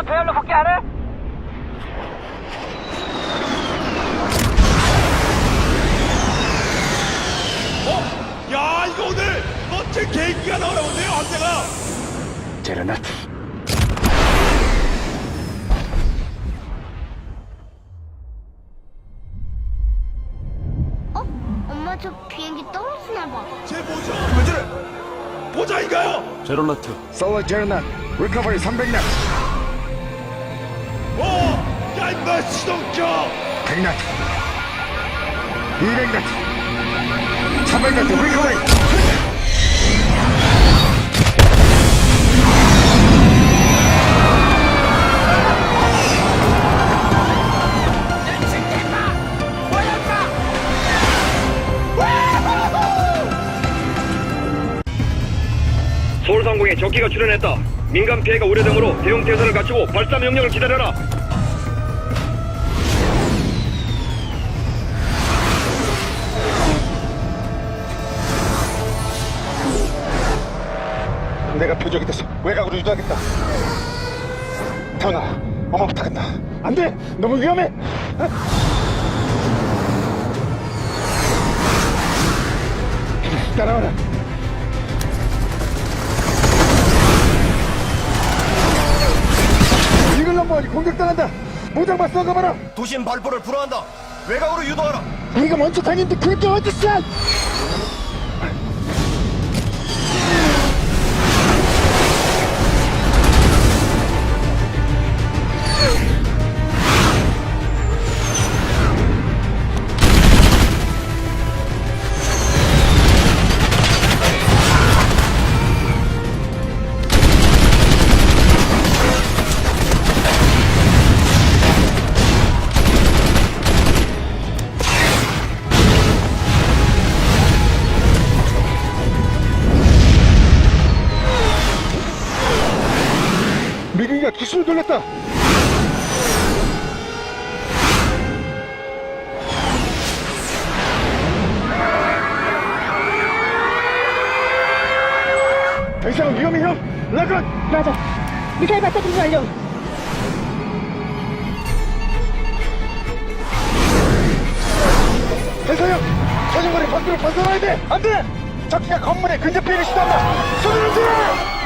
배열로 복귀하래? 야, 이거 오늘 멋진 계기가 나오나 본데요, 함대가. 제르나트. 엄마 저 비행기 떨어지나 봐. 제 모자. 왜 저래? 모자인가요? 제르나트. 솔로 제르나트 리커버리 300나트. 야, 임마, 시동 켜. 100나트 200나트 300나트 리커버리. 서울상공에 적기가 출현했다. 민간 피해가 우려되므로 대응 태세를 갖추고 발사 명령을 기다려라. 내가 표적이 돼서 외곽으로 유도하겠다. 태훈아, 엄마 부탁한다. 안 돼! 너무 위험해! 따라와라. 이글 넘버원이 공격당한다. 모장만 쏘가봐라. 도심 발포를 불허한다. 외곽으로 유도하라. 우리가 먼저 다니는데 그게 어딨어? 미리가 기술을 돌렸다. 더 이상은 위험해 형. 라건. 맞아. 미사일 발사 준비 완료. 대서 형. 사정거리 밖으로 벗어나야 돼. 안 돼. 적기가 건물에 근접 피해를 시도한다. 손을 들어.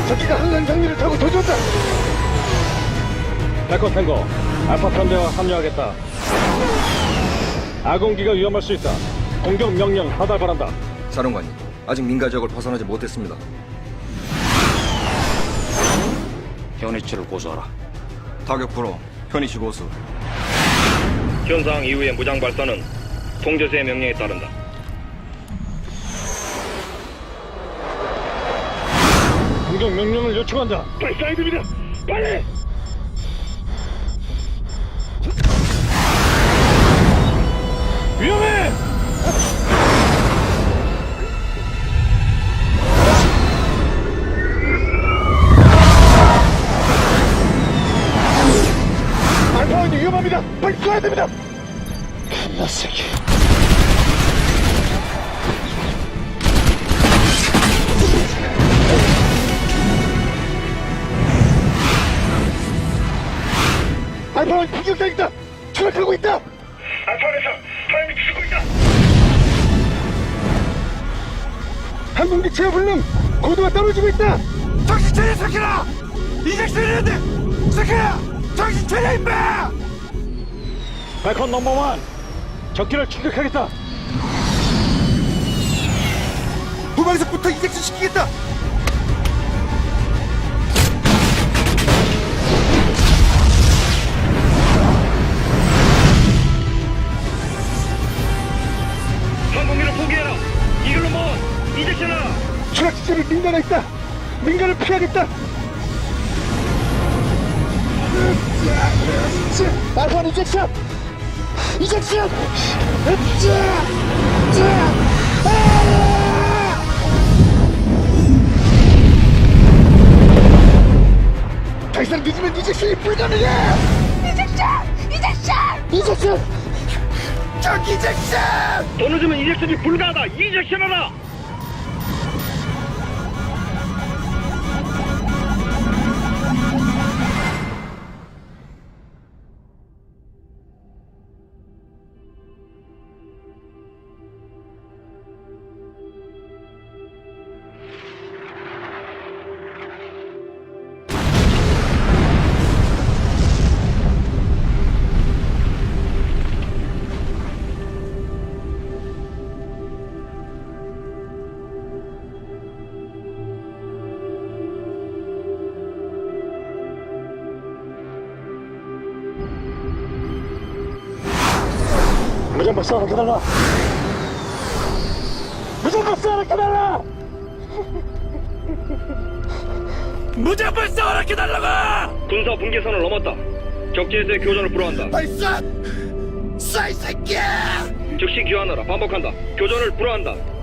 적기가 한강 장미를 타고 도전다. 달코 탱고. 알파 편대와 합류하겠다. 아공기가 위험할 수 있다. 공격 명령 하달 바란다. 사령관님, 아직 민가 지역을 벗어나지 못했습니다. 현위치를 고수하라. 타격 불허, 현이시 고수. 현상 이후의 무장 발사는 통제수의 명령에 따른다. 공격 명령을 요청한다. 발사해야 됩니다. 빨리. 위험해! 알파원이 위험합니다. 빨리 쏴야 됩니다. 나 새끼. 후방 공격당했다. 추락하고 있다. 알파에서 타임이 치고 있다. 항공기 체어 불능 고도가 떨어지고 있다. 정신 차려 새끼라. 이젝션 해야 돼. 새끼야 정신 차려 임마. 베컨 넘버 1. 적기를 추격하겠다. 후방석부터 이젝션 시키겠다. 항공기를 포기해라. 이글로 뭐 이젝션하라. 추락 시설에 민가가 있다. 민가를 피하겠다. 알파 이젝션. 이젝션. 더 이상 늦으면 이젝션이 불가능해. 이젝션. 적 이젝션. 더 늦으면 이젝션이 불가하다. 이젝션하라. 무전 발사 하락해달라. 무전 발사 하락해달라. 무장 발사 허락해달라고. 군사 분계선을 넘었다. 적지에서의 교전을 불허한다. 발사. 쏴이 새끼야. 즉시 귀환하라. 반복한다. 교전을 불허한다.